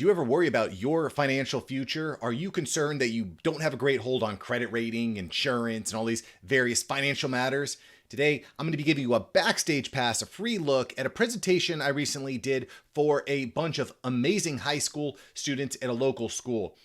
Do you ever worry about your financial future? Are you concerned that you don't have a great hold on credit rating, insurance, and all these various financial matters? Today, I'm going to be giving you a backstage pass, a free look at a presentation I recently did for a bunch of amazing high school students at a local school.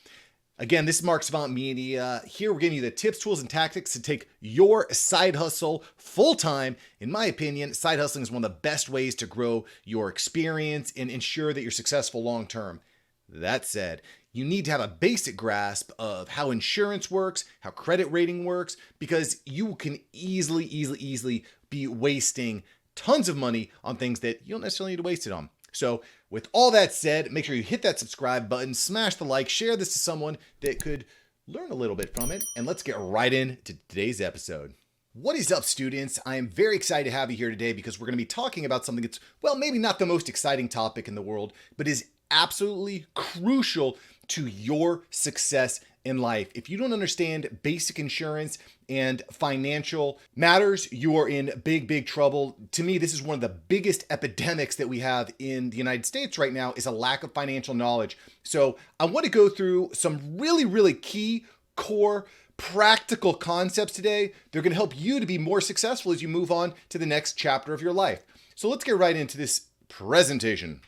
Again, this is Mark Savant Media. Here we're giving you the tips, tools, and tactics to take your side hustle full time. In my opinion, side hustling is one of the best ways to grow your experience and ensure that you're successful long term. That said, you need to have a basic grasp of how insurance works, how credit rating works, because you can easily be wasting tons of money on things that you don't necessarily need to waste it on. So with all that said, make sure you hit that subscribe button, smash the like, share this to someone that could learn a little bit from it, and let's get right into today's episode. What is up, students? I am very excited to have you here today because we're going to be talking about something that's, well, maybe not the most exciting topic in the world, but is absolutely crucial to your success in life. If you don't understand basic insurance and financial matters, you are in big trouble. To me, this is one of the biggest epidemics that we have in the United States right now is a lack of financial knowledge. So I want to go through some really key core practical concepts today. They're going to help you to be more successful as you move on to the next chapter of your life. So let's get right into this presentation.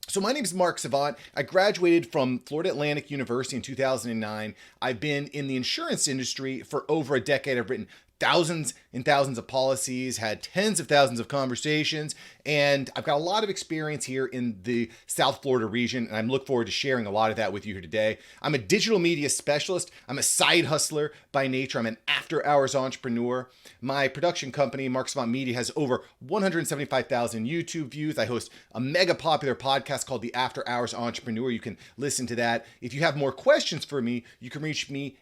So my name is Mark Savant. I graduated from Florida Atlantic University in 2009. I've been in the insurance industry for over a decade. I've written thousands and thousands of policies, had tens of thousands of conversations, and I've got a lot of experience here in the South Florida region, and I look forward to sharing a lot of that with you here today. I'm a digital media specialist. I'm a side hustler by nature. I'm an after-hours entrepreneur. My production company, Mark Savant Media, has over 175,000 YouTube views. I host a mega popular podcast called The After Hours Entrepreneur. You can listen to that. If you have more questions for me, you can reach me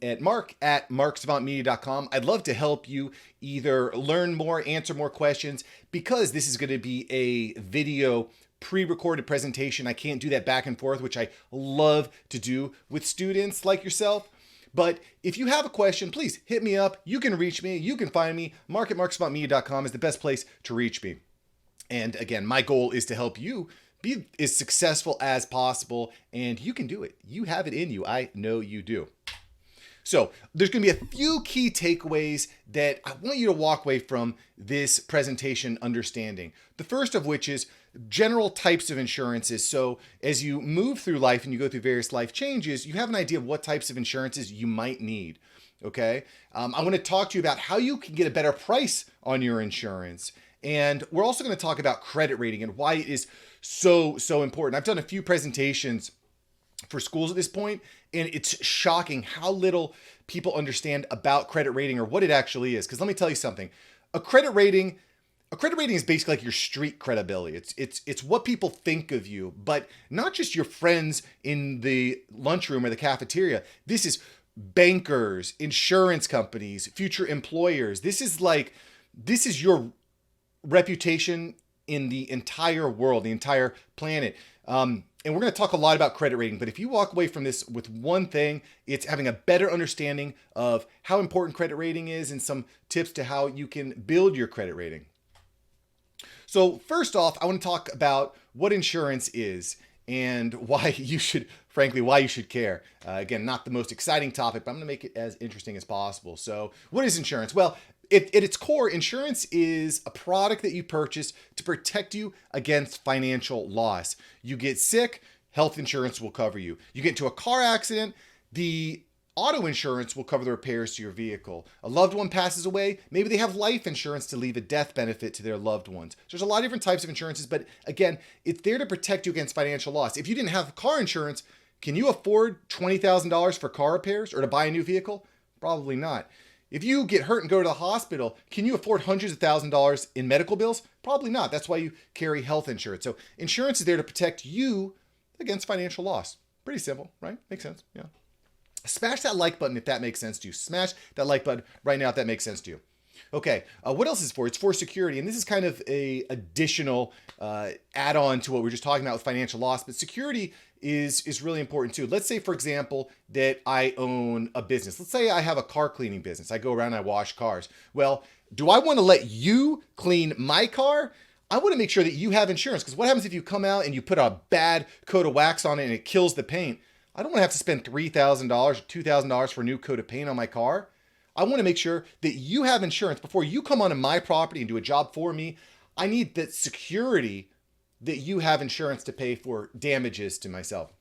at mark@marksavantmedia.com. I'd love to help you either learn more, answer more questions, because this is going to be a video pre-recorded presentation. I can't do that back and forth, which I love to do with students like yourself. But if you have a question, please hit me up. You can reach me. You can find me. mark@marksavantmedia.com is the best place to reach me. And again, my goal is to help you be as successful as possible, and you can do it. You have it in you. I know you do. So there's going to be a few key takeaways that I want you to walk away from this presentation understanding. The first of which is general types of insurances. So as you move through life and you go through various life changes, you have an idea of what types of insurances you might need. Okay. I want to talk to you about how you can get a better price on your insurance. And we're also going to talk about credit rating and why it is so important. I've done a few presentations for schools at this point, and it's shocking how little people understand about credit rating or what it actually is. Because let me tell you something, a credit rating is basically like your street credibility. It's what people think of you, but not just your friends in the lunchroom or the cafeteria. This is bankers, insurance companies, future employers. This is your reputation in the entire world, the entire planet. And we're going to talk a lot about credit rating, but if you walk away from this with one thing, it's having a better understanding of how important credit rating is and some tips to how you can build your credit rating. So first off, I want to talk about what insurance is and why you should care. Again, not the most exciting topic, but I'm going to make it as interesting as possible. So what is insurance? Well, at its core, insurance is a product that you purchase to protect you against financial loss. You get sick, health insurance will cover you. You get into a car accident, the auto insurance will cover the repairs to your vehicle. A loved one passes away, maybe they have life insurance to leave a death benefit to their loved ones. So there's a lot of different types of insurances, but again, it's there to protect you against financial loss. If you didn't have car insurance, can you afford $20,000 for car repairs or to buy a new vehicle? Probably not. If you get hurt and go to the hospital, can you afford hundreds of thousands of dollars in medical bills? Probably not. That's why you carry health insurance. So insurance is there to protect you against financial loss. Pretty simple, right? Makes sense. Yeah. Smash that like button if that makes sense to you. Smash that like button right now if that makes sense to you. Okay, what else is it for? It's for security, and this is kind of a additional add-on to what we were just talking about with financial loss, but security is really important too. Let's say, for example, that I own a business. Let's say I have a car cleaning business. I go around and I wash cars. Well, do I want to let you clean my car? I want to make sure that you have insurance, because what happens if you come out and you put a bad coat of wax on it and it kills the paint? I don't want to have to spend $3,000 or $2,000 for a new coat of paint on my car. I want to make sure that you have insurance before you come onto my property and do a job for me. I need that security that you have insurance to pay for damages to myself.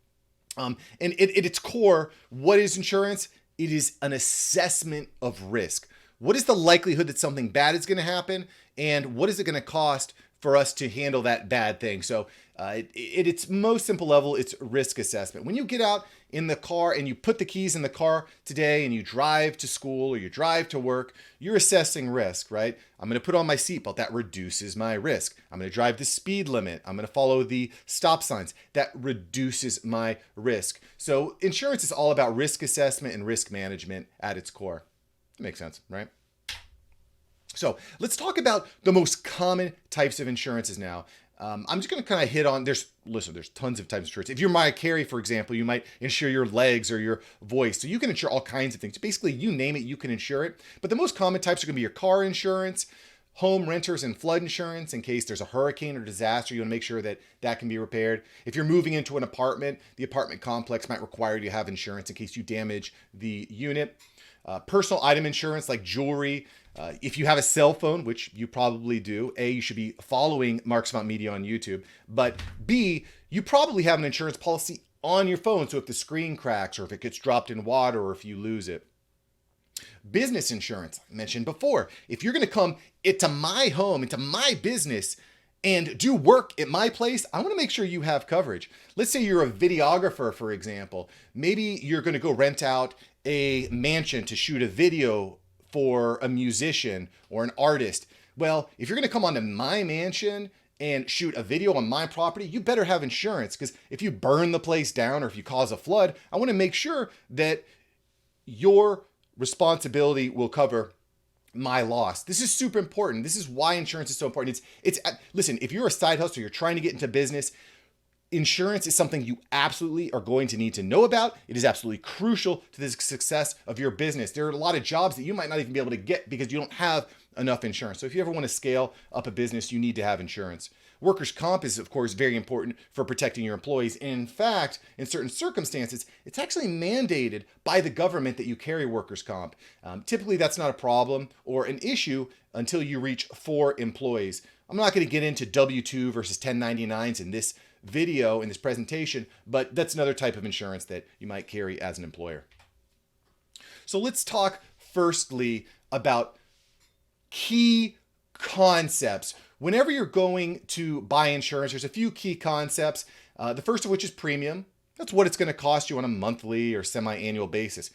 And at its core, what is insurance? It is an assessment of risk. What is the likelihood that something bad is going to happen? And what is it going to cost for us to handle that bad thing? So at its most simple level, it's risk assessment. When you get out in the car and you put the keys in the car today and you drive to school or you drive to work, you're assessing risk, right? I'm going to put on my seatbelt. That reduces my risk. I'm going to drive the speed limit. I'm going to follow the stop signs. That reduces my risk. So insurance is all about risk assessment and risk management at its core. That makes sense, right? So let's talk about the most common types of insurances now. I'm just going to kind of hit on, there's tons of types of insurance. If you're Mariah Carey, for example, you might insure your legs or your voice. So you can insure all kinds of things. Basically, you name it, you can insure it. But the most common types are going to be your car insurance, home renters and flood insurance in case there's a hurricane or disaster. You want to make sure that that can be repaired. If you're moving into an apartment, the apartment complex might require you to have insurance in case you damage the unit. Personal item insurance like jewelry. If you have a cell phone, which you probably do, A, you should be following Mark Savant Media on YouTube, but B, you probably have an insurance policy on your phone. So if the screen cracks or if it gets dropped in water or if you lose it. Business insurance, I mentioned before. If you're going to come into my home, into my business, and do work at my place, I want to make sure you have coverage. Let's say you're a videographer, for example. Maybe you're going to go rent out a mansion to shoot a video for a musician or an artist. Well, if you're going to come onto my mansion and shoot a video on my property, you better have insurance, because if you burn the place down or if you cause a flood, I want to make sure that your responsibility will cover my loss. This is super important. This is why insurance is so important. Listen, if you're a side hustler, you're trying to get into business, insurance is something you absolutely are going to need to know about. It is absolutely crucial to the success of your business. There are a lot of jobs that you might not even be able to get because you don't have enough insurance. So if you ever want to scale up a business, you need to have insurance. Workers' comp is, of course, very important for protecting your employees. And in fact, in certain circumstances, it's actually mandated by the government that you carry workers' comp. Typically, that's not a problem or an issue until you reach 4 employees. I'm not going to get into W-2 versus 1099s in this video, in this presentation, but that's another type of insurance that you might carry as an employer. So let's talk firstly about key concepts. Whenever you're going to buy insurance, there's a few key concepts. The first of which is premium. That's what it's going to cost you on a monthly or semi-annual basis.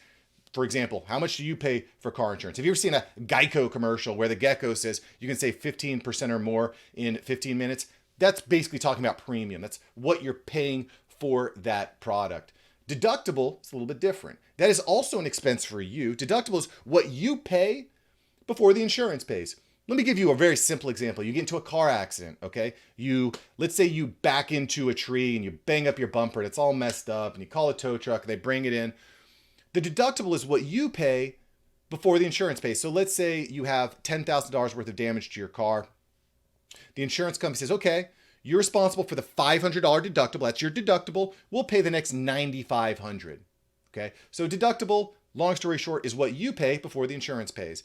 For example, how much do you pay for car insurance? Have you ever seen a Geico commercial where the gecko says you can save 15% or more in 15 minutes? That's basically talking about premium. That's what you're paying for that product. Deductible is a little bit different. That is also an expense for you. Deductible is what you pay before the insurance pays. Let me give you a very simple example. You get into a car accident, okay? Let's say you back into a tree and you bang up your bumper and it's all messed up, and you call a tow truck and they bring it in. The deductible is what you pay before the insurance pays. So let's say you have $10,000 worth of damage to your car. The insurance company says, okay, you're responsible for the $500 deductible. That's your deductible. We'll pay the next $9,500. Okay. So deductible, long story short, is what you pay before the insurance pays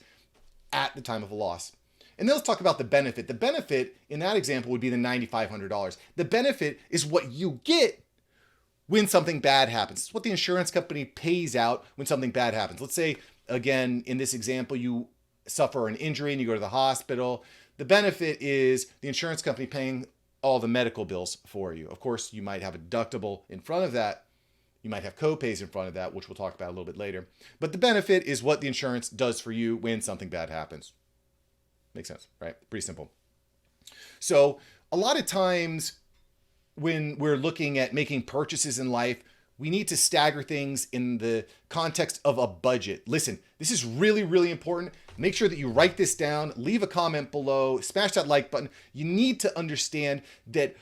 at the time of a loss. And then let's talk about the benefit. The benefit in that example would be the $9,500. The benefit is what you get when something bad happens. It's what the insurance company pays out when something bad happens. Let's say, again, in this example, you suffer an injury and you go to the hospital. The benefit is the insurance company paying all the medical bills for you. Of course, you might have a deductible in front of that. You might have co-pays in front of that, which we'll talk about a little bit later. But the benefit is what the insurance does for you when something bad happens. Makes sense, right? Pretty simple. So a lot of times when we're looking at making purchases in life, we need to stagger things in the context of a budget. Listen, this is really, really important. Make sure that you write this down, leave a comment below, smash that like button. You need to understand that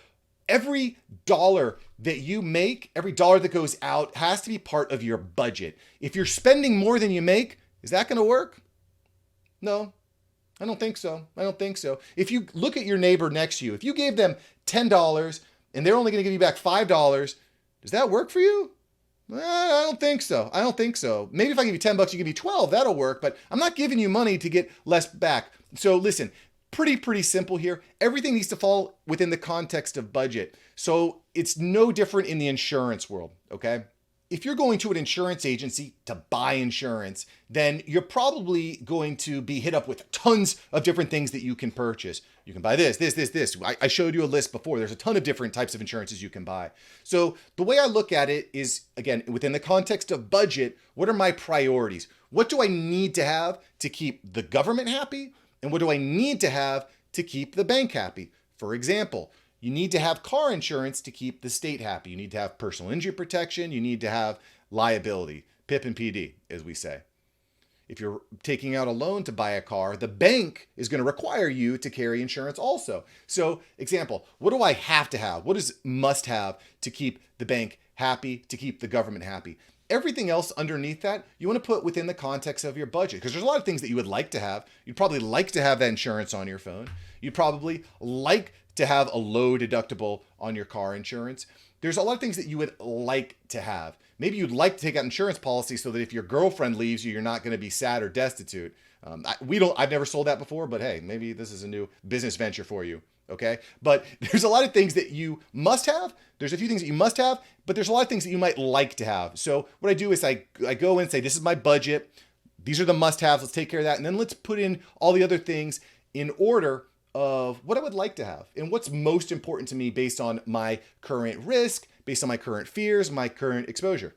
every dollar that you make, every dollar that goes out has to be part of your budget. If you're spending more than you make, is that going to work? No. I don't think so. I don't think so. If you look at your neighbor next to you, if you gave them $10 and they're only going to give you back $5, does that work for you? I don't think so. I don't think so. Maybe if I give you $10, you give me 12, that'll work, but I'm not giving you money to get less back. So listen, pretty simple here. Everything needs to fall within the context of budget. So it's no different in the insurance world, okay? If you're going to an insurance agency to buy insurance, then you're probably going to be hit up with tons of different things that you can purchase. You can buy this. I showed you a list before. There's a ton of different types of insurances you can buy. So the way I look at it is, again, within the context of budget, what are my priorities? What do I need to have to keep the government happy? And what do I need to have to keep the bank happy? For example, you need to have car insurance to keep the state happy. You need to have personal injury protection. You need to have liability, PIP and PD, as we say. If you're taking out a loan to buy a car, the bank is going to require you to carry insurance also. So, example, what do I have to have? What is must have to keep the bank happy, to keep the government happy? Everything else underneath that, you want to put within the context of your budget, because there's a lot of things that you would like to have. You'd probably like to have that insurance on your phone. You'd probably like to have a low deductible on your car insurance. There's a lot of things that you would like to have. Maybe you'd like to take out insurance policy so that if your girlfriend leaves you, you're not going to be sad or destitute. I've never sold that before, but hey, maybe this is a new business venture for you. Okay. But there's a lot of things that you must have. There's a few things that you must have, but there's a lot of things that you might like to have. So what I do is I go in and say, this is my budget. These are the must haves. Let's take care of that. And then let's put in all the other things in order of what I would like to have and what's most important to me based on my current risk, based on my current fears, my current exposure.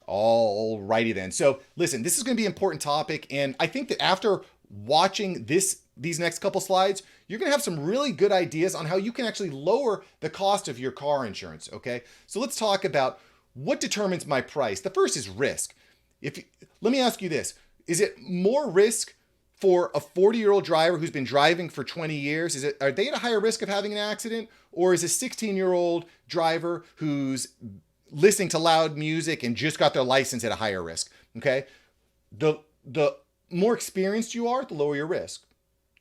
Alrighty then. So listen, this is going to be an important topic. And I think that after watching these next couple slides, you're going to have some really good ideas on how you can actually lower the cost of your car insurance. Okay. So let's talk about what determines my price. The first is risk. Let me ask you this. Is it more risk for a 40-year-old driver who's been driving for 20 years? Are they at a higher risk of having an accident? Or is a 16-year-old driver who's listening to loud music and just got their license at a higher risk? Okay. The more experienced you are, the lower your risk.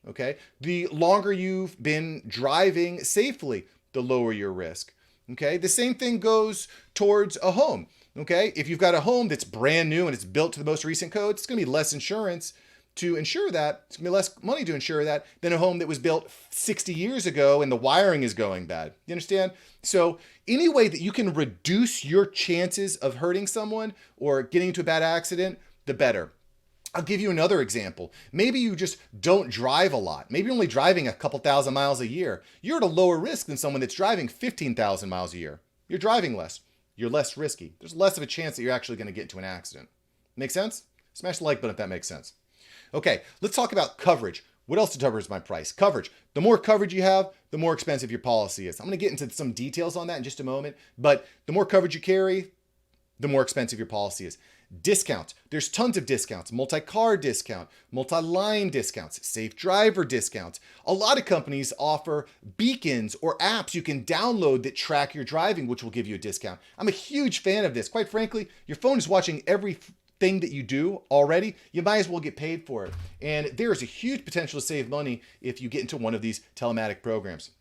Okay. The longer you've been driving safely, the lower your risk. Okay. The same thing goes towards a home. Okay. If you've got a home that's brand new and it's built to the most recent code, it's going to be less insurance to insure that. It's going to be less money to insure that than a home that was built 60 years ago and the wiring is going bad. You understand? So any way that you can reduce your chances of hurting someone or getting into a bad accident, the better. I'll give you another example. Maybe you just don't drive a lot. Maybe you're only driving a couple thousand miles a year. You're at a lower risk than someone that's driving 15,000 miles a year. You're driving less. You're less risky. There's less of a chance that you're actually going to get into an accident. Make sense? Smash the like button if that makes sense. Okay, let's talk about coverage. What else determines my price? Coverage. The more coverage you have, the more expensive your policy is. I'm going to get into some details on that in just a moment, but the more coverage you carry, the more expensive your policy is. Discounts. There's tons of discounts. Multi-car discount, multi-line discounts, safe driver discounts. A lot of companies offer beacons or apps you can download that track your driving, which will give you a discount. I'm a huge fan of this. Quite frankly, your phone is watching every thing that you do already. You might as well get paid for it. And there is a huge potential to save money if you get into one of these telematic programs.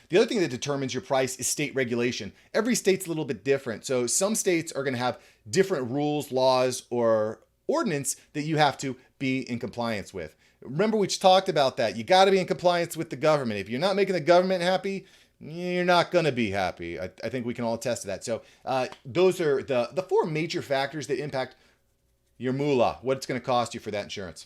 The other thing that determines your price is state regulation. Every state's a little bit different. So some states are going to have different rules, laws, or ordinance that you have to be in compliance with. Remember, we talked about that. You got to be in compliance with the government. If you're not making the government happy, you're not going to be happy. I think we can all attest to that. So those are the four major factors that impact your moolah, what it's going to cost you for that insurance.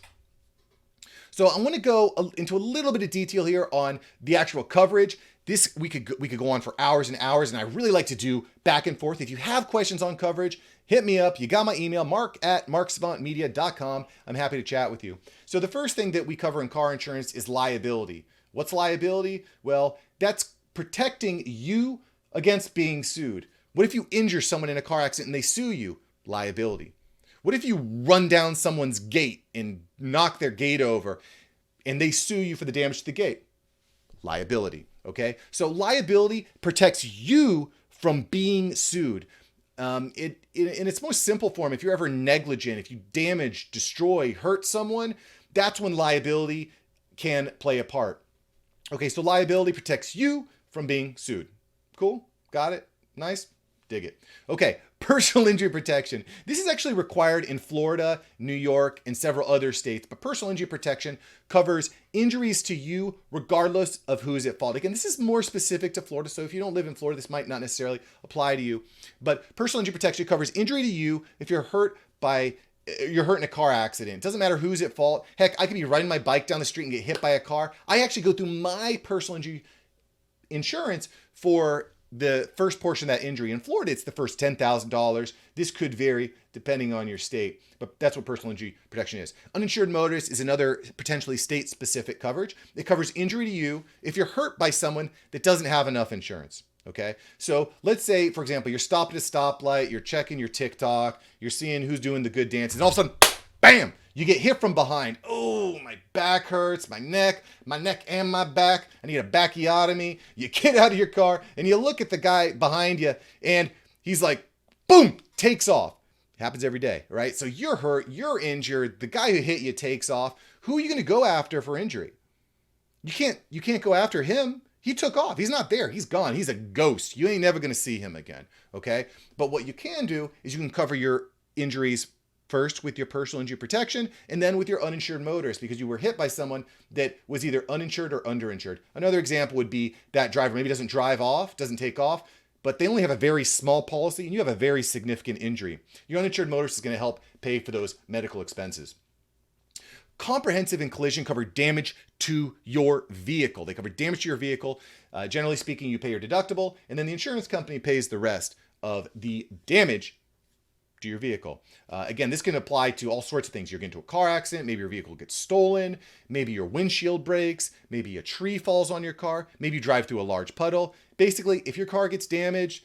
So I want to go into a little bit of detail here on the actual coverage. This we could go on for hours and hours, and I really like to do back and forth. If you have questions on coverage, hit me up. You got my email, mark@marksavantmedia.com. I'm happy to chat with you. So the first thing that we cover in car insurance is liability. What's liability? Well, that's protecting you against being sued. What if you injure someone in a car accident and they sue you? Liability. What if you run down someone's gate and knock their gate over and they sue you for the damage to the gate? Liability. Okay. So liability protects you from being sued. In its most simple form, if you're ever negligent, if you damage, destroy, hurt someone, that's when liability can play a part. Okay, so liability protects you from being sued. Cool? Got it? Nice? Dig it. Okay, personal injury protection. This is actually required in Florida, New York, and several other states, but personal injury protection covers injuries to you regardless of who is at fault. Again, this is more specific to Florida, so if you don't live in Florida, this might not necessarily apply to you, but personal injury protection covers injury to you if you're hurt in a car accident. It doesn't matter who's at fault. Heck, I could be riding my bike down the street and get hit by a car. I actually go through my personal injury insurance for the first portion of that injury. In Florida, it's the first $10,000. This could vary depending on your state, but that's what personal injury protection is. Uninsured motorist is another potentially state-specific coverage. It covers injury to you if you're hurt by someone that doesn't have enough insurance. Okay, so let's say, for example, you're stopped at a stoplight, you're checking your TikTok, you're seeing who's doing the good dances, and all of a sudden, bam, you get hit from behind. Oh, my back hurts, my neck and my back. I need a bacchiotomy. You get out of your car and you look at the guy behind you and he's like, boom, takes off. It happens every day, right? So you're hurt, you're injured. The guy who hit you takes off. Who are you going to go after for injury? You can't go after him. He took off. He's not there. He's gone. He's a ghost. You ain't never going to see him again, okay? But what you can do is you can cover your injuries first with your personal injury protection and then with your uninsured motorist because you were hit by someone that was either uninsured or underinsured. Another example would be that driver maybe doesn't take off, but they only have a very small policy and you have a very significant injury. Your uninsured motorist is going to help pay for those medical expenses. Comprehensive and collision cover damage to your vehicle. They cover damage to your vehicle. Generally speaking, you pay your deductible and then the insurance company pays the rest of the damage to your vehicle. Again, this can apply to all sorts of things. You're getting into a car accident, maybe your vehicle gets stolen, maybe your windshield breaks, maybe a tree falls on your car, maybe you drive through a large puddle. Basically, if your car gets damaged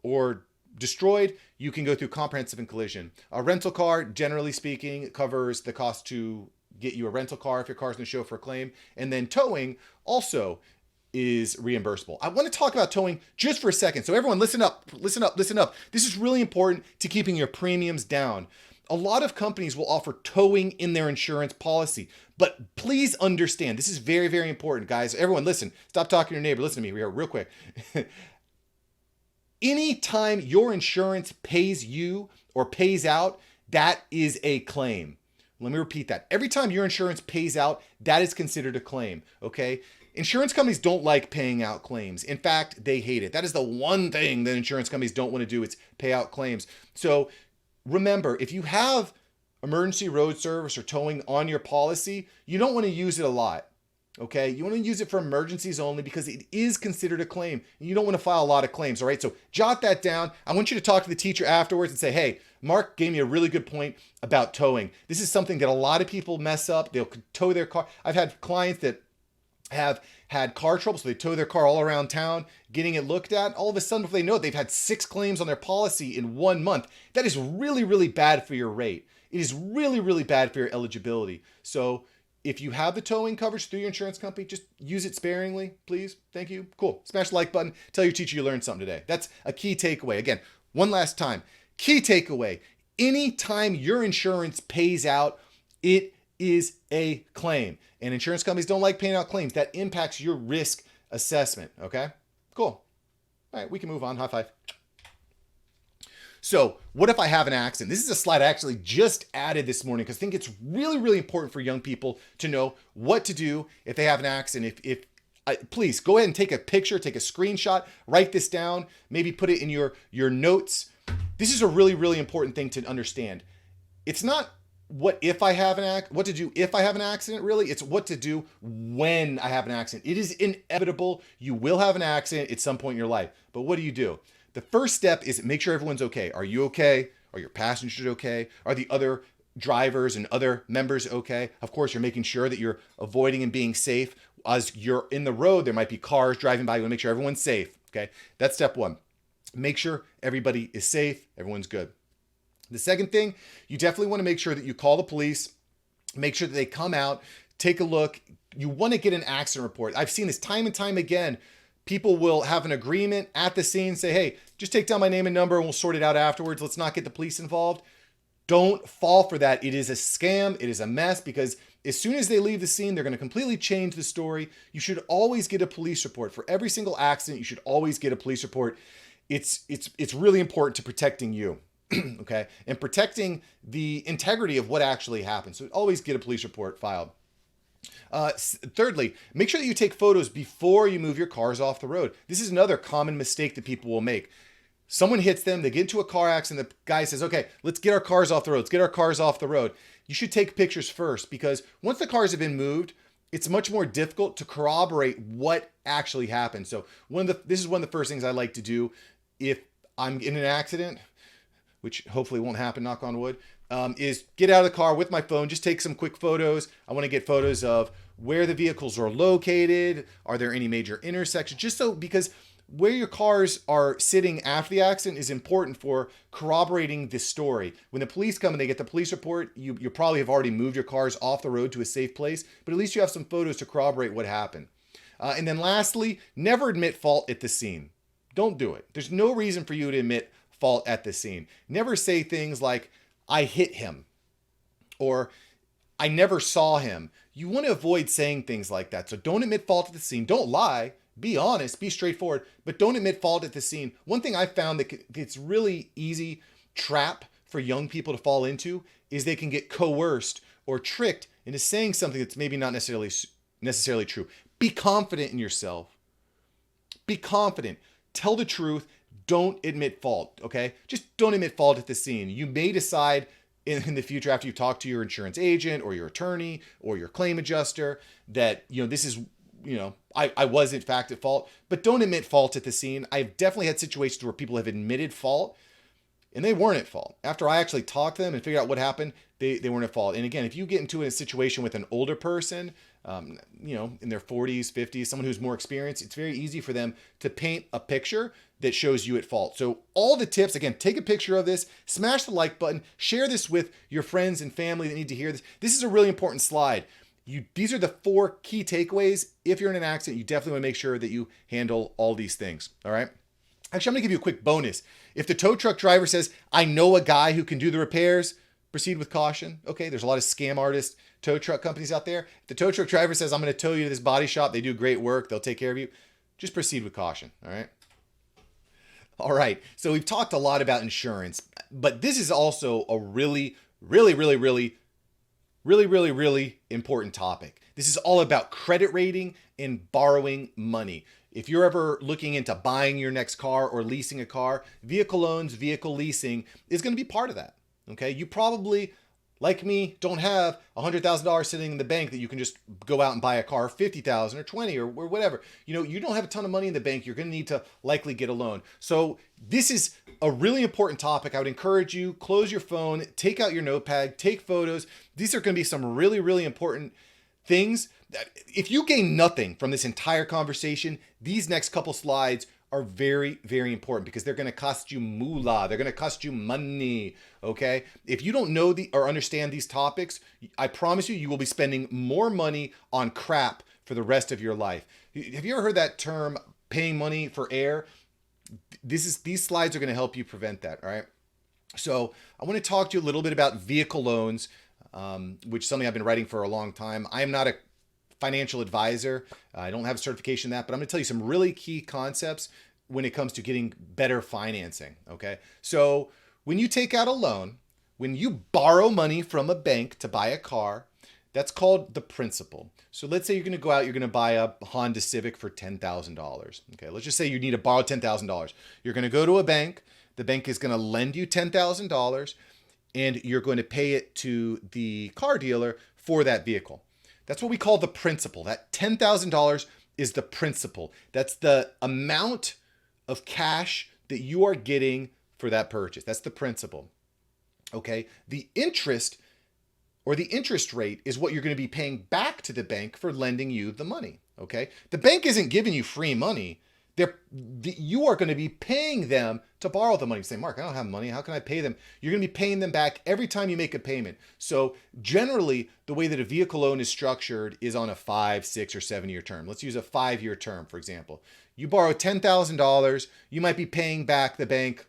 or destroyed, you can go through comprehensive and collision. A rental car, generally speaking, covers the cost to get you a rental car if your car's going to show for a claim. And then towing also is reimbursable. I want to talk about towing just for a second. So everyone listen up. This is really important to keeping your premiums down. A lot of companies will offer towing in their insurance policy, but please understand, this is very, very important, guys. Everyone listen, stop talking to your neighbor. Listen to me here real quick. Anytime your insurance pays you or pays out, that is a claim. Let me repeat that. Every time your insurance pays out, that is considered a claim, okay? Insurance companies don't like paying out claims. In fact, they hate it. That is the one thing that insurance companies don't want to do. It's pay out claims. So remember, if you have emergency road service or towing on your policy, you don't want to use it a lot. Okay, you want to use it for emergencies only because it is considered a claim. And you don't want to file a lot of claims, all right? So jot that down. I want you to talk to the teacher afterwards and say, hey, Mark gave me a really good point about towing. This is something that a lot of people mess up. They'll tow their car. I've had clients that have had car trouble, so they tow their car all around town, getting it looked at. All of a sudden, before they know it, they've had 6 claims on their policy in 1 month. That is really, really bad for your rate. It is really, really bad for your eligibility. So if you have the towing coverage through your insurance company, just use it sparingly, please. Thank you. Cool. Smash the like button. Tell your teacher you learned something today. That's a key takeaway. Again, one last time. Key takeaway. Anytime your insurance pays out, it is a claim. And insurance companies don't like paying out claims. That impacts your risk assessment. Okay? Cool. All right, we can move on. High five. So what if I have an accident? This is a slide I actually just added this morning because I think it's really, really important for young people to know what to do if they have an accident. Please go ahead and take a picture, take a screenshot, write this down, maybe put it in your notes. This is a really, really important thing to understand. It's not what to do if I have an accident, really. It's what to do when I have an accident. It is inevitable. You will have an accident at some point in your life. But what do? The first step is make sure everyone's okay. Are you okay? Are your passengers okay? Are the other drivers and other members okay? Of course, you're making sure that you're avoiding and being safe. As you're in the road, there might be cars driving by. You want to make sure everyone's safe, okay? That's step one. Make sure everybody is safe, everyone's good. The second thing, you definitely want to make sure that you call the police, make sure that they come out, take a look. You want to get an accident report. I've seen this time and time again. People will have an agreement at the scene, say, hey, just take down my name and number and we'll sort it out afterwards. Let's not get the police involved. Don't fall for that. It is a scam. It is a mess because as soon as they leave the scene, they're going to completely change the story. You should always get a police report. For every single accident, you should always get a police report. It's really important to protecting you, okay? And protecting the integrity of what actually happened. So always get a police report filed. Thirdly, make sure that you take photos before you move your cars off the road. This is another common mistake that people will make. Someone hits them, they get into a car accident, the guy says, okay, let's get our cars off the road. Let's get our cars off the road. You should take pictures first, because once the cars have been moved, it's much more difficult to corroborate what actually happened. So this is one of the first things I like to do if I'm in an accident, which hopefully won't happen, knock on wood, is get out of the car with my phone, just take some quick photos. I want to get photos of where the vehicles are located. Are there any major intersections? Because where your cars are sitting after the accident is important for corroborating this story. When the police come and they get the police report, you probably have already moved your cars off the road to a safe place, but at least you have some photos to corroborate what happened. And then lastly, never admit fault at the scene. Don't do it. There's no reason for you to admit fault at the scene. Never say things like, I hit him, or I never saw him. You want to avoid saying things like that. So don't admit fault at the scene. Don't lie. Be honest, be straightforward, but don't admit fault at the scene. One thing I found that it's really easy trap for young people to fall into is they can get coerced or tricked into saying something that's maybe not necessarily true. Be confident in yourself. Be confident. Tell the truth. Don't admit fault, okay? Just don't admit fault at the scene. You may decide in the future, after you talk to your insurance agent or your attorney or your claim adjuster, that, this is, I was in fact at fault, but don't admit fault at the scene. I've definitely had situations where people have admitted fault and they weren't at fault. After I actually talked to them and figured out what happened, they weren't at fault. And again, if you get into a situation with an older person, in their 40s, 50s, someone who's more experienced, it's very easy for them to paint a picture that shows you at fault. So all the tips, again, take a picture of this, smash the like button, share this with your friends and family that need to hear this. This is a really important slide. These are the 4 key takeaways. If you're in an accident, you definitely want to make sure that you handle all these things. All right. Actually, I'm going to give you a quick bonus. If the tow truck driver says, I know a guy who can do the repairs, proceed with caution. Okay, there's a lot of scam artist tow truck companies out there. If the tow truck driver says, I'm going to tow you to this body shop, they do great work, they'll take care of you, just proceed with caution. All right. All right. So we've talked a lot about insurance, but this is also a really important topic. This is all about credit rating and borrowing money. If you're ever looking into buying your next car or leasing a car, vehicle loans, vehicle leasing is going to be part of that. Okay. You probably, like me, don't have $100,000 sitting in the bank that you can just go out and buy a car, 50,000 or 20 or whatever. You don't have a ton of money in the bank. You're going to need to likely get a loan. So this is a really important topic. I would encourage you, close your phone, take out your notepad, take photos. These are going to be some really important things. If you gain nothing from this entire conversation, these next couple slides are very important because they're going to cost you moolah. They're going to cost you money. Okay. If you don't know or understand these topics, I promise you will be spending more money on crap for the rest of your life. Have you ever heard that term, paying money for air? These slides are going to help you prevent that. All right. So I want to talk to you a little bit about vehicle loans, which is something I've been writing for a long time. I am not a financial advisor. I don't have a certification in that, but I'm going to tell you some really key concepts when it comes to getting better financing. Okay. So when you take out a loan, when you borrow money from a bank to buy a car, that's called the principal. So let's say you're going to go out, you're going to buy a Honda Civic for $10,000. Okay. Let's just say you need to borrow $10,000. You're going to go to a bank. The bank is going to lend you $10,000 and you're going to pay it to the car dealer for that vehicle. That's what we call the principal. That $10,000 is the principal. That's the amount of cash that you are getting for that purchase. That's the principal. Okay. The interest or the interest rate is what you're going to be paying back to the bank for lending you the money. Okay. The bank isn't giving you free money. You are going to be paying them to borrow the money. You say, Mark, I don't have money. How can I pay them? You're going to be paying them back every time you make a payment. So generally, the way that a vehicle loan is structured is on a 5, 6, or 7-year term. Let's use a 5-year term, for example. You borrow $10,000. You might be paying back the bank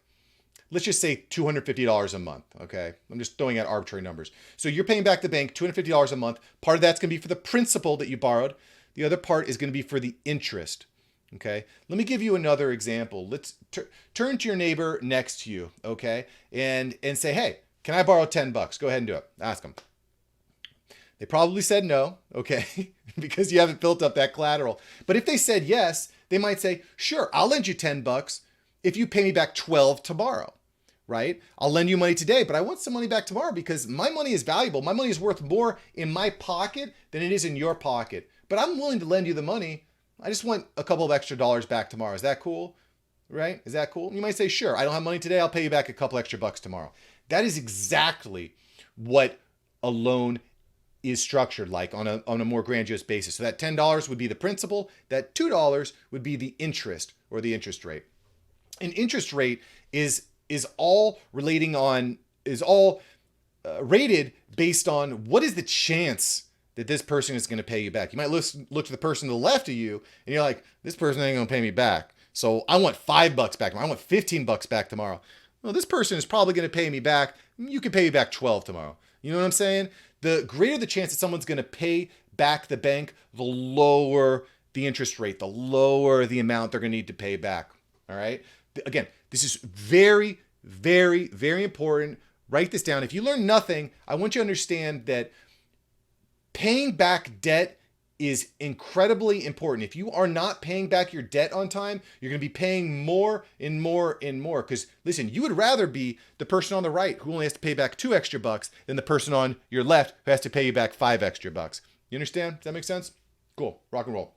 let's just say $250 a month, okay? I'm just throwing out arbitrary numbers. So you're paying back the bank $250 a month. Part of that's going to be for the principal that you borrowed. The other part is going to be for the interest, okay? Let me give you another example. Let's turn to your neighbor next to you, okay? And say, hey, can I borrow 10 bucks? Go ahead and do it. Ask them. They probably said no, okay? Because you haven't built up that collateral. But if they said yes, they might say, sure, I'll lend you 10 bucks if you pay me back 12 tomorrow, right? I'll lend you money today, but I want some money back tomorrow because my money is valuable. My money is worth more in my pocket than it is in your pocket. But I'm willing to lend you the money. I just want a couple of extra dollars back tomorrow. Is that cool? Right? Is that cool? You might say, sure, I don't have money today. I'll pay you back a couple extra bucks tomorrow. That is exactly what a loan is structured like on a more grandiose basis. So that $10 would be the principal, that $2 would be the interest or the interest rate. An interest rate is all rated based on what is the chance that this person is going to pay you back. You might look to the person to the left of you and you're like, this person ain't going to pay me back. So I want $5 back. I want 15 bucks back tomorrow. Well, this person is probably going to pay me back. You can pay me back 12 tomorrow. You know what I'm saying? The greater the chance that someone's going to pay back the bank, the lower the interest rate, the lower the amount they're going to need to pay back. All right. Again, this is very, very, very important. Write this down. If you learn nothing, I want you to understand that paying back debt is incredibly important. If you are not paying back your debt on time, you're going to be paying more and more and more. Because listen, you would rather be the person on the right who only has to pay back 2 extra bucks than the person on your left who has to pay you back 5 extra bucks. You understand? Does that make sense? Cool. Rock and roll.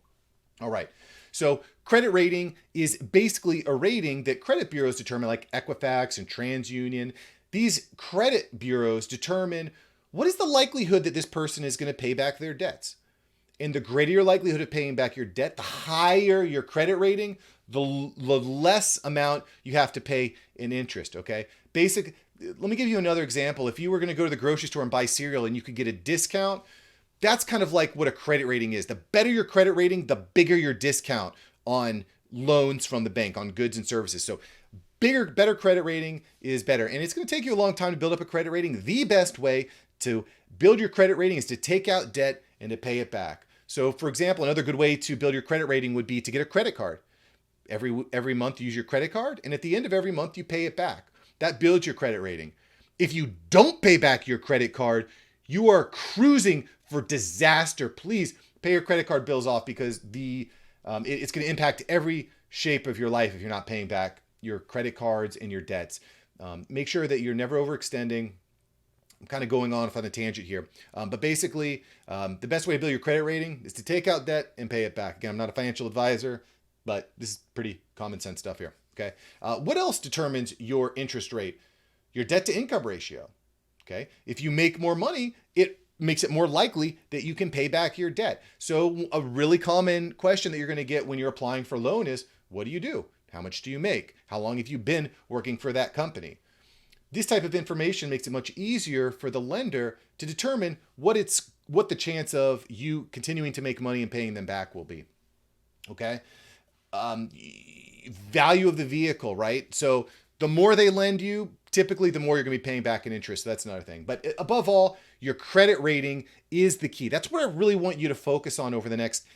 All right. So credit rating is basically a rating that credit bureaus determine, like Equifax and TransUnion. These credit bureaus determine what is the likelihood that this person is going to pay back their debts. And the greater your likelihood of paying back your debt, the higher your credit rating, the less amount you have to pay in interest, okay? Let me give you another example. If you were going to go to the grocery store and buy cereal and you could get a discount, that's kind of like what a credit rating is. The better your credit rating, the bigger your discount on loans from the bank, on goods and services. So better credit rating is better. And it's going to take you a long time to build up a credit rating. The best way to build your credit rating is to take out debt and to pay it back. So for example, another good way to build your credit rating would be to get a credit card. Every month you use your credit card, and at the end of every month you pay it back. That builds your credit rating. If you don't pay back your credit card, you are cruising for disaster. Please pay your credit card bills off because it's going to impact every shape of your life if you're not paying back your credit cards and your debts. Make sure that you're never overextending. I'm kind of going on a tangent here. But basically, the best way to build your credit rating is to take out debt and pay it back. Again, I'm not a financial advisor, but this is pretty common sense stuff here. Okay. What else determines your interest rate? Your debt to income ratio. Okay. If you make more money, it makes it more likely that you can pay back your debt. So a really common question that you're going to get when you're applying for a loan is, what do you do? How much do you make? How long have you been working for that company? This type of information makes it much easier for the lender to determine what the chance of you continuing to make money and paying them back will be. Okay. Value of the vehicle, right? So the more they lend you, typically the more you're going to be paying back in interest. So that's another thing. But above all, your credit rating is the key. That's what I really want you to focus on over the next,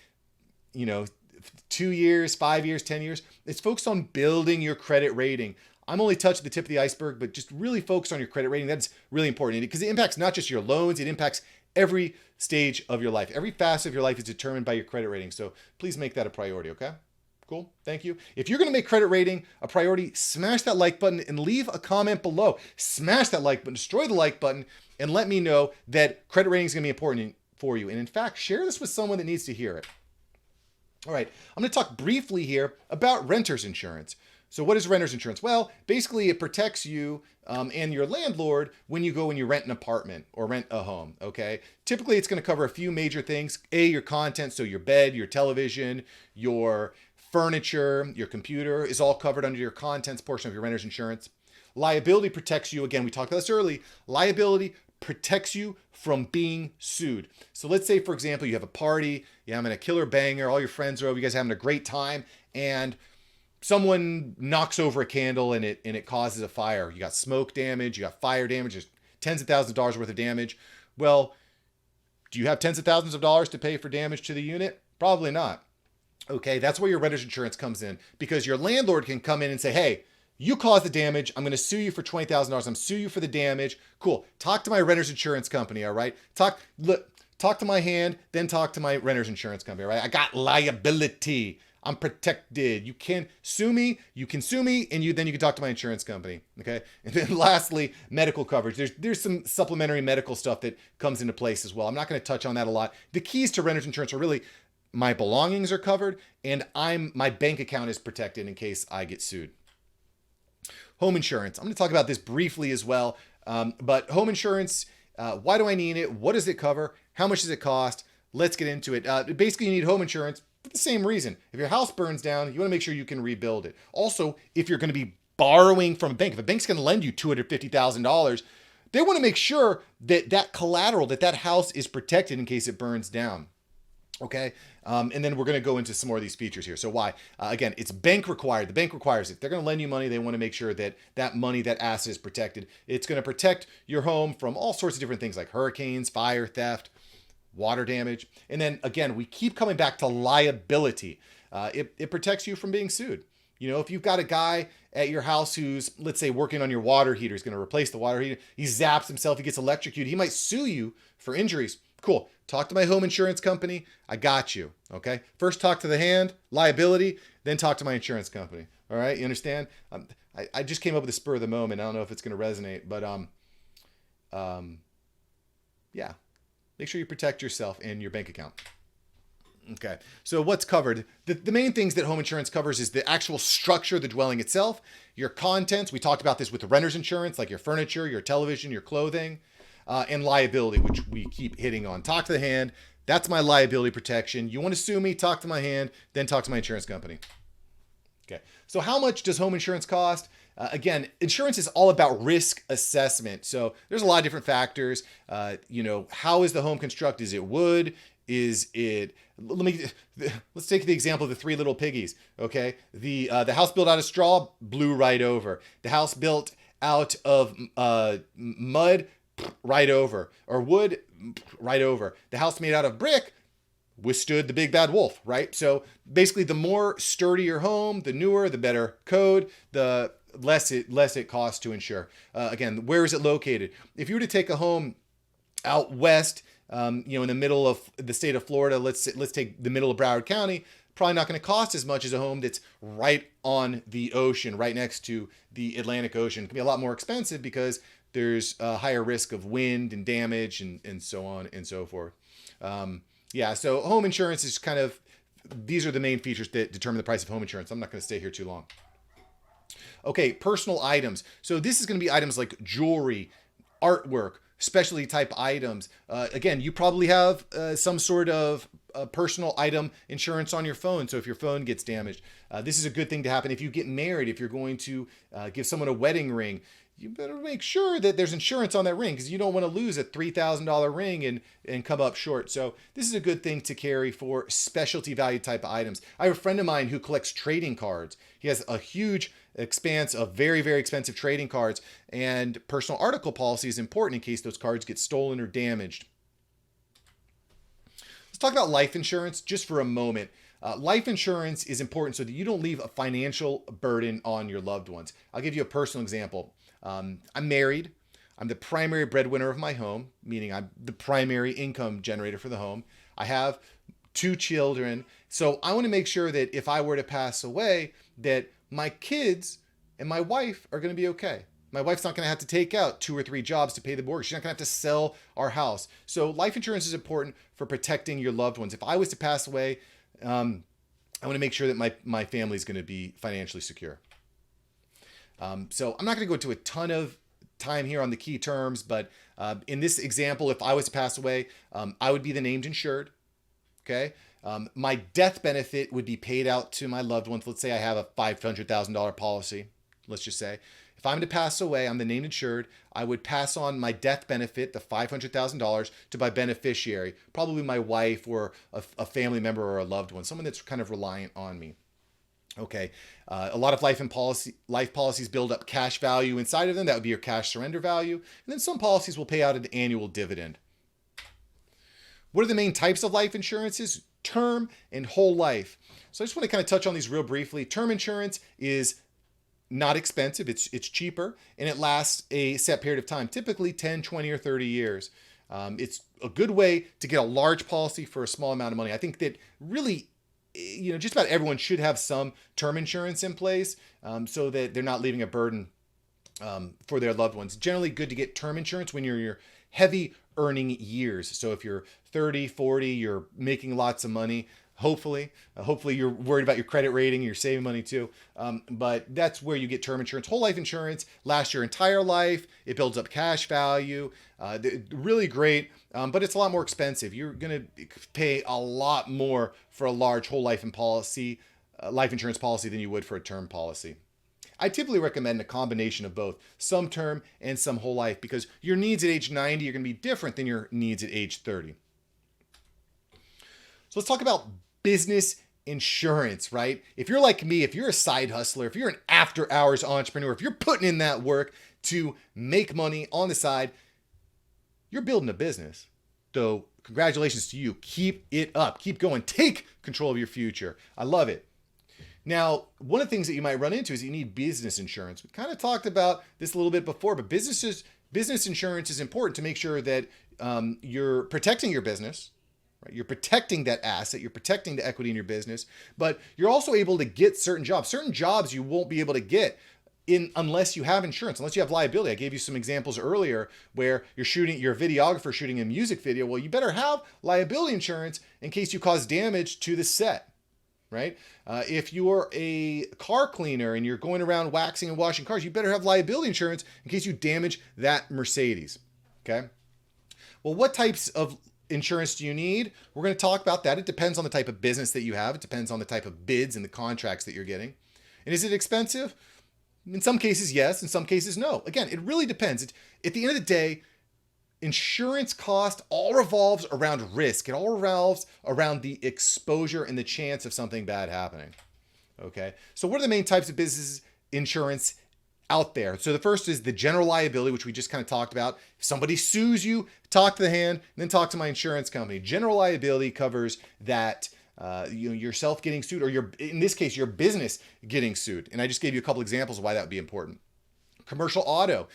2 years, 5 years, 10 years. It's focused on building your credit rating. I'm only touching the tip of the iceberg, but just really focus on your credit rating. That's really important because it impacts not just your loans, it impacts every stage of your life. Every facet of your life is determined by your credit rating. So please make that a priority, okay? Cool. Thank you. If you're going to make credit rating a priority, smash that like button and leave a comment below. Smash that like button, destroy the like button, and let me know that credit rating is going to be important for you. And in fact, share this with someone that needs to hear it. All right. I'm going to talk briefly here about renter's insurance. So what is renter's insurance? Well, basically it protects you and your landlord when you go and you rent an apartment or rent a home, okay? Typically it's going to cover a few major things. Your content, so your bed, your television, your furniture, your computer is all covered under your contents portion of your renter's insurance. Liability protects you. Again, we talked about this early. Liability protects you from being sued. So let's say, for example, you have a party, you're having a killer banger, all your friends are over, you guys are having a great time, and someone knocks over a candle and it causes a fire. You got smoke damage, you got fire damage, there's tens of thousands of dollars worth of damage. Well, do you have tens of thousands of dollars to pay for damage to the unit? Probably not. Okay, that's where your renter's insurance comes in, because your landlord can come in and say, hey, you caused the damage. I'm going to sue you for $20,000. I'm going to sue you for the damage. Cool. Talk to my renter's insurance company, all right? Talk to my hand, then talk to my renter's insurance company, all right? I got liability. I'm protected. You can sue me, and then you can talk to my insurance company, okay? And then lastly, medical coverage. There's some supplementary medical stuff that comes into place as well. I'm not going to touch on that a lot. The keys to renter's insurance are really my belongings are covered and my bank account is protected in case I get sued. Home insurance. I'm going to talk about this briefly as well. But home insurance, why do I need it? What does it cover? How much does it cost? Let's get into it. Basically, you need home insurance for the same reason. If your house burns down, you want to make sure you can rebuild it. Also, if you're going to be borrowing from a bank, if a bank's going to lend you $250,000, they want to make sure that that collateral, that house is protected in case it burns down. Okay. And then we're going to go into some more of these features here. So why? Again, it's bank required. The bank requires it. If they're going to lend you money, they want to make sure that that money, that asset is protected. It's going to protect your home from all sorts of different things like hurricanes, fire, theft, water damage. And then again, we keep coming back to liability. It protects you from being sued. You know, if you've got a guy at your house who's, let's say, working on your water heater, he's going to replace the water heater, he zaps himself, he gets electrocuted, he might sue you for injuries. Cool. Talk to my home insurance company. I got you. Okay. First, talk to the hand, liability, then talk to my insurance company. All right. You understand? I just came up with a spur of the moment. I don't know if it's going to resonate, but yeah. Make sure you protect yourself and your bank account. Okay. So what's covered? The main things that home insurance covers is the actual structure of the dwelling itself, your contents. We talked about this with the renter's insurance, like your furniture, your television, your clothing. And liability, which we keep hitting on. Talk to the hand. That's my liability protection. You want to sue me? Talk to my hand, then talk to my insurance company. Okay. So how much does home insurance cost? Again, insurance is all about risk assessment. So there's a lot of different factors. How is the home constructed? Is it wood? Is it? Let's take the example of the Three Little Piggies. Okay. The house built out of straw blew right over. The house built out of mud, right over, or wood, right over. The house made out of brick withstood the big bad wolf, right? So basically, the more sturdy your home, the newer, the better code, the less it costs to insure. Again, where is it located? If you were to take a home out west, in the middle of the state of Florida, let's take the middle of Broward County, probably not going to cost as much as a home that's right on the ocean, right next to the Atlantic Ocean. It can be a lot more expensive because there's a higher risk of wind and damage and so on and so forth. So home insurance is these are the main features that determine the price of home insurance. I'm not going to stay here too long. Okay, personal items. So this is going to be items like jewelry, artwork, specialty type items. Again, you probably have some sort of personal item insurance on your phone. So if your phone gets damaged, this is a good thing to happen. If you get married, if you're going to give someone a wedding ring, you better make sure that there's insurance on that ring because you don't want to lose a $3,000 ring and come up short. So this is a good thing to carry for specialty value type of items. I have a friend of mine who collects trading cards. He has a huge expanse of very, very expensive trading cards, and personal article policy is important in case those cards get stolen or damaged. Let's talk about life insurance just for a moment. Life insurance is important so that you don't leave a financial burden on your loved ones. I'll give you a personal example. I'm married. I'm the primary breadwinner of my home, meaning I'm the primary income generator for the home. I have 2 children. So I want to make sure that if I were to pass away, that my kids and my wife are going to be okay. My wife's not going to have to take out 2 or 3 jobs to pay the mortgage. She's not going to have to sell our house. So life insurance is important for protecting your loved ones. If I was to pass away, I want to make sure that my family is going to be financially secure. So I'm not going to go into a ton of time here on the key terms, but in this example, if I was to pass away, I would be the named insured. Okay. My death benefit would be paid out to my loved ones. Let's say I have a $500,000 policy. Let's just say if I'm to pass away, I'm the named insured. I would pass on my death benefit, the $500,000, to my beneficiary, probably my wife or a family member or a loved one, someone that's kind of reliant on me. Okay. A lot of life policies build up cash value inside of them. That would be your cash surrender value. And then some policies will pay out an annual dividend. What are the main types of life insurances? Term and whole life. So I just want to kind of touch on these real briefly. Term insurance is not expensive. It's cheaper, and it lasts a set period of time, typically 10, 20, or 30 years. It's a good way to get a large policy for a small amount of money. I think that really, just about everyone should have some term insurance in place, so that they're not leaving a burden for their loved ones. Generally good to get term insurance when you're in your heavy earning years. So if you're 30, 40, you're making lots of money. Hopefully you're worried about your credit rating, you're saving money too. But that's where you get term insurance. Whole life insurance lasts your entire life. It builds up cash value. Really great, but it's a lot more expensive. You're going to pay a lot more for a large whole life life insurance policy than you would for a term policy. I typically recommend a combination of both, some term and some whole life, because your needs at age 90 are going to be different than your needs at age 30. So let's talk about business insurance, right? If you're like me, if you're a side hustler, if you're an after hours entrepreneur, if you're putting in that work to make money on the side, you're building a business. So congratulations to you. Keep it up. Keep going. Take control of your future. I love it. Now, one of the things that you might run into is you need business insurance. We kind of talked about this a little bit before, but business insurance is important to make sure that you're protecting your business, right? You're protecting that asset, you're protecting the equity in your business, but you're also able to get certain jobs. Certain jobs you won't be able to get unless you have insurance, unless you have liability. I gave you some examples earlier where you're a videographer shooting a music video. Well, you better have liability insurance in case you cause damage to the set. Right? If you're a car cleaner and you're going around waxing and washing cars, you better have liability insurance in case you damage that Mercedes. Okay. Well, what types of insurance do you need? We're going to talk about that. It depends on the type of business that you have. It depends on the type of bids and the contracts that you're getting. And is it expensive? In some cases, yes. In some cases, no. Again, it really depends. At the end of the day, insurance cost all revolves around risk. It all revolves around the exposure and the chance of something bad happening. Okay. So what are the main types of business insurance out there? So the first is the general liability, which we just kind of talked about. If somebody sues you, talk to the hand, then talk to my insurance company. General liability covers that yourself getting sued, or in this case, your business getting sued. And I just gave you a couple examples of why that would be important. Commercial auto,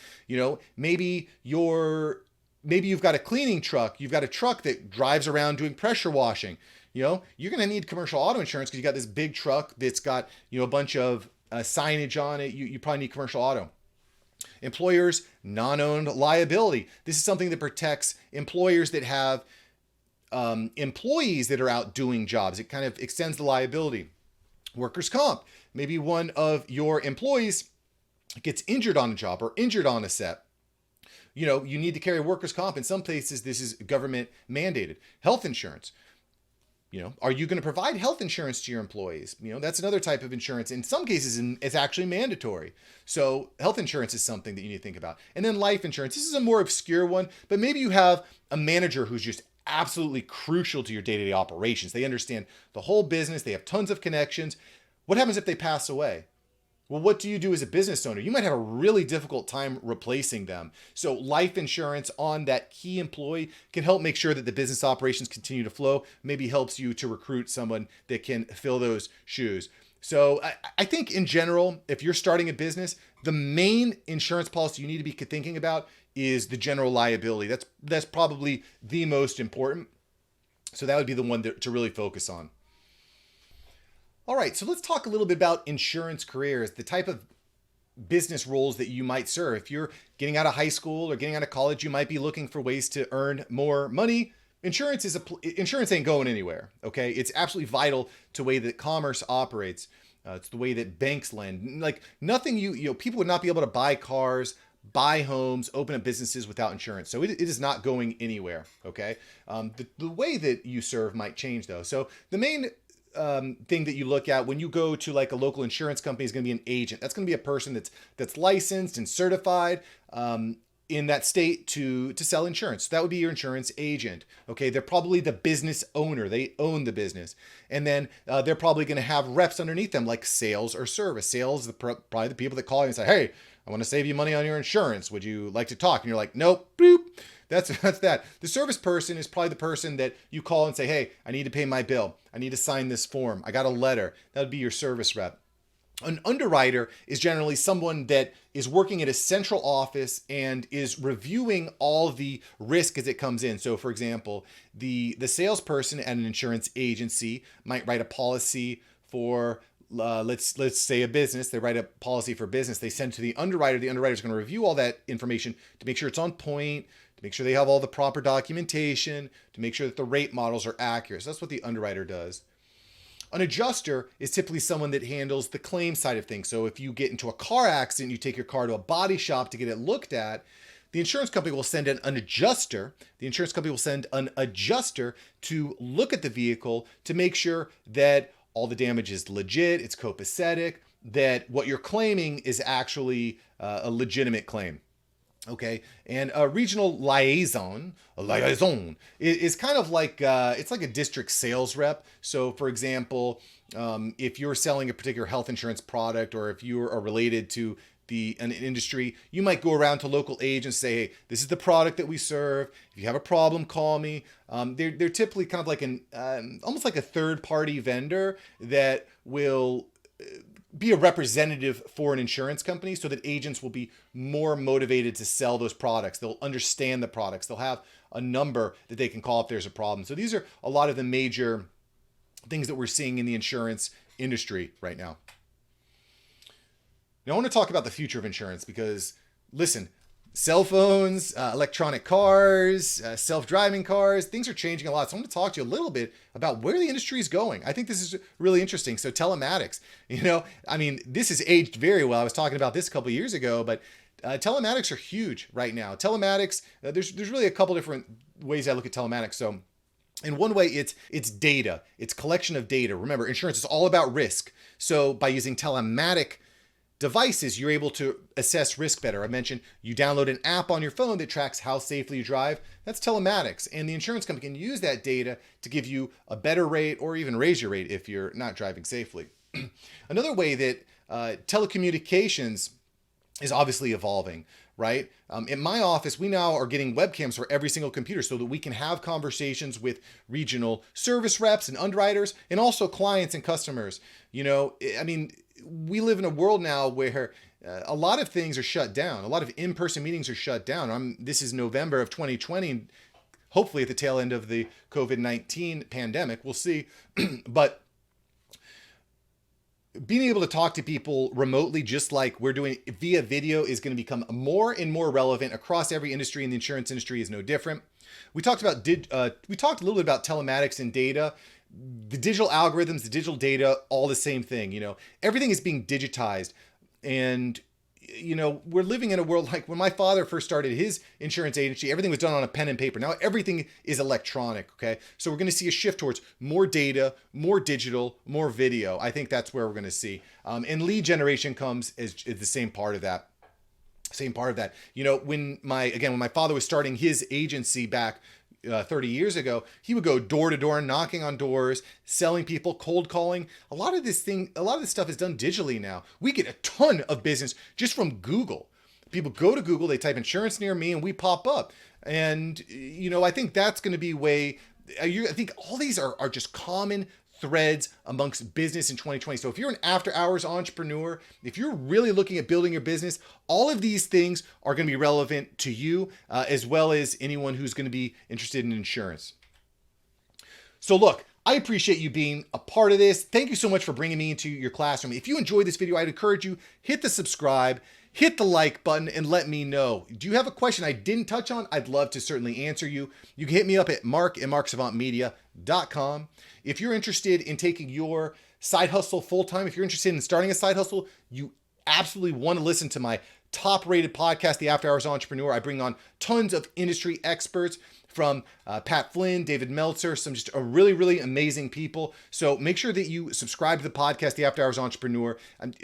maybe you've got a cleaning truck. You've got a truck that drives around doing pressure washing. You're going to need commercial auto insurance because you got this big truck that's got, a bunch of signage on it. You probably need commercial auto. Employers, non-owned liability. This is something that protects employers that have employees that are out doing jobs. It kind of extends the liability. Workers' comp. Maybe one of your employees gets injured on a job or injured on a set. You need to carry workers' comp. In some places, this is government mandated. Health insurance. Are you going to provide health insurance to your employees? That's another type of insurance. In some cases, it's actually mandatory. So health insurance is something that you need to think about. And then life insurance. This is a more obscure one, but maybe you have a manager who's just absolutely crucial to your day-to-day operations. They understand the whole business. They have tons of connections. What happens if they pass away? Well, what do you do as a business owner? You might have a really difficult time replacing them. So life insurance on that key employee can help make sure that the business operations continue to flow, maybe helps you to recruit someone that can fill those shoes. So I think in general, if you're starting a business, the main insurance policy you need to be thinking about is the general liability. That's probably the most important. So that would be the one to really focus on. All right, so let's talk a little bit about insurance careers, the type of business roles that you might serve. If you're getting out of high school or getting out of college, you might be looking for ways to earn more money. Insurance ain't going anywhere, okay? It's absolutely vital to the way that commerce operates. It's the way that banks lend. Like nothing people would not be able to buy cars, buy homes, open up businesses without insurance. So it is not going anywhere, okay? The way that you serve might change though. So the main thing that you look at when you go to like a local insurance company is going to be an agent. That's going to be a person that's licensed and certified. in that state to sell insurance. So that would be your insurance agent. Okay, they're probably the business owner. They own the business. And then they're probably going to have reps underneath them like sales or service. Sales is probably the people that call you and say, hey, I want to save you money on your insurance. Would you like to talk? And you're like, nope, boop. That's that. The service person is probably the person that you call and say, hey, I need to pay my bill. I need to sign this form. I got a letter. That would be your service rep. An underwriter is generally someone that is working at a central office and is reviewing all the risk as it comes in. So for example, the salesperson at an insurance agency might write a policy for let's say a business. They write a policy for business. They send to the underwriter. The underwriter is going to review all that information to make sure it's on point, to make sure they have all the proper documentation, to make sure that the rate models are accurate. So that's what the underwriter does. An adjuster is typically someone that handles the claim side of things. So if you get into a car accident, you take your car to a body shop to get it looked at, the insurance company will send an adjuster. The insurance company will send an adjuster to look at the vehicle to make sure that all the damage is legit, it's copacetic, that what you're claiming is actually a legitimate claim. Okay, and a regional liaison is kind of like it's like a district sales rep. So, for example, if you're selling a particular health insurance product, or if you are related to an industry, you might go around to local agents and say, hey, this is the product that we serve. If you have a problem, call me. They're typically kind of like almost like a third party vendor that will be a representative for an insurance company, so that agents will be more motivated to sell those products. They'll understand the products. They'll have a number that they can call if there's a problem. So these are a lot of the major things that we're seeing in the insurance industry right now. Now I want to talk about the future of insurance because, listen, cell phones, electronic cars, self-driving cars, things are changing a lot. So I want to talk to you a little bit about where the industry is going. I think this is really interesting. So telematics, this has aged very well. I was talking about this a couple of years ago, but telematics are huge right now. Telematics, there's really a couple different ways I look at telematics. So in one way, it's data. It's collection of data. Remember, insurance is all about risk. So by using telematic devices, you're able to assess risk better. I mentioned you download an app on your phone that tracks how safely you drive. That's telematics. And the insurance company can use that data to give you a better rate or even raise your rate if you're not driving safely. Another way that telecommunications is obviously evolving, right? In my office, we now are getting webcams for every single computer so that we can have conversations with regional service reps and underwriters and also clients and customers. We live in a world now where a lot of things are shut down. A lot of in-person meetings are shut down. This is November of 2020, hopefully at the tail end of the COVID-19 pandemic. We'll see. But being able to talk to people remotely, just like we're doing via video, is going to become more and more relevant across every industry, and the insurance industry is no different. We talked a little bit about telematics and data. The digital algorithms, the digital data, all the same thing. Everything is being digitized. And, we're living in a world like when my father first started his insurance agency, everything was done on a pen and paper. Now everything is electronic. Okay. So we're going to see a shift towards more data, more digital, more video. I think that's where we're going to see. And lead generation comes as the same part of that. When my father was starting his agency back 30 years ago, he would go door to door, knocking on doors, selling people, cold calling. A lot of this stuff is done digitally now. We get a ton of business just from Google. People go to Google, they type insurance near me, and we pop up. And, I think that's going to be I think all these are just common threads amongst business in 2020. So if you're an after hours entrepreneur, if you're really looking at building your business, all of these things are going to be relevant to you as well as anyone who's going to be interested in insurance. So look, I appreciate you being a part of this. Thank you so much for bringing me into your classroom. If you enjoyed this video, I'd encourage you, hit the subscribe, hit the like button, and let me know. Do you have a question I didn't touch on? I'd love to certainly answer you. You can hit me up at mark@marksavantmedia.com. If you're interested in taking your side hustle full-time, if you're interested in starting a side hustle, you absolutely want to listen to my top-rated podcast, The After Hours Entrepreneur. I bring on tons of industry experts from Pat Flynn, David Meltzer, some just really, really amazing people. So make sure that you subscribe to the podcast, The After Hours Entrepreneur.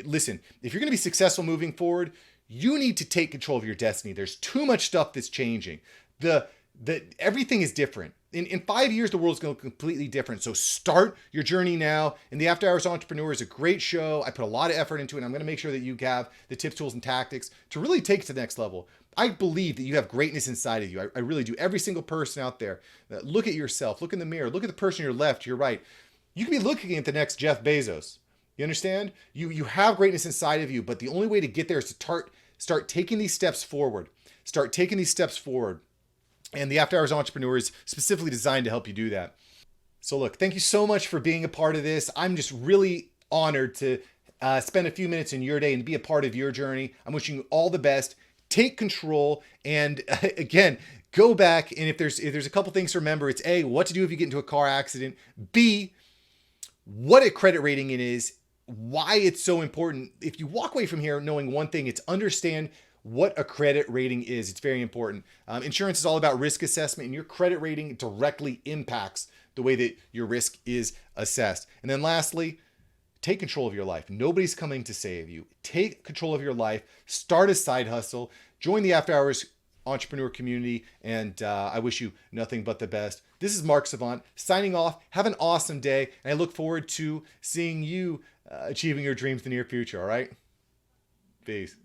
Listen, if you're going to be successful moving forward, You need to take control of your destiny. There's too much stuff that's changing. Everything is different. In 5 years, the world's going to look completely different. So start your journey now. And the After Hours Entrepreneur is a great show. I put a lot of effort into it. And I'm going to make sure that you have the tips, tools, and tactics to really take it to the next level. I believe that you have greatness inside of you. I really do. Every single person out there, look at yourself, look in the mirror, look at the person to your left, your right. You can be looking at the next Jeff Bezos. You understand? You have greatness inside of you, but the only way to get there is to start taking these steps forward. Start taking these steps forward. And the After Hours Entrepreneur is specifically designed to help you do that. So look, thank you so much for being a part of this. I'm just really honored to spend a few minutes in your day and be a part of your journey. I'm wishing you all the best. Take control. And again, go back. And if there's a couple things to remember, it's A, what to do if you get into a car accident. B, what a credit rating it is, why it's so important. If you walk away from here knowing one thing, it's understand what a credit rating is. It's very important. Insurance is all about risk assessment, and your credit rating directly impacts the way that your risk is assessed. And then lastly, take control of your life. Nobody's coming to save you. Take control of your life. Start a side hustle. Join the After Hours Entrepreneur community, and I wish you nothing but the best. This is Mark Savant signing off. Have an awesome day, and I look forward to seeing you achieving your dreams in the near future, all right? Peace.